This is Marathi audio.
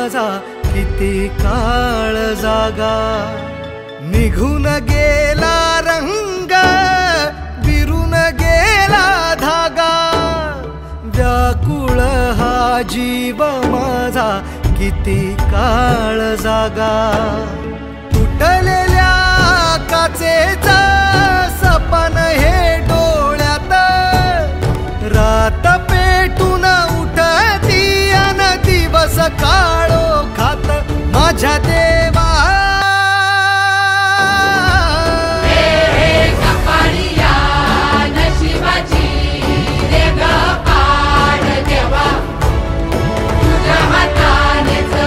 माझा किती काळ जागा. निघून गेला रंग विरून गेला धागा. व्याकुळ हा जीव माझा किती काळ जागा. तुटलेल्या काचेचा सपन हे डोळ्यात. रात पेटून उठती अन दिवस काळो खात माझ्या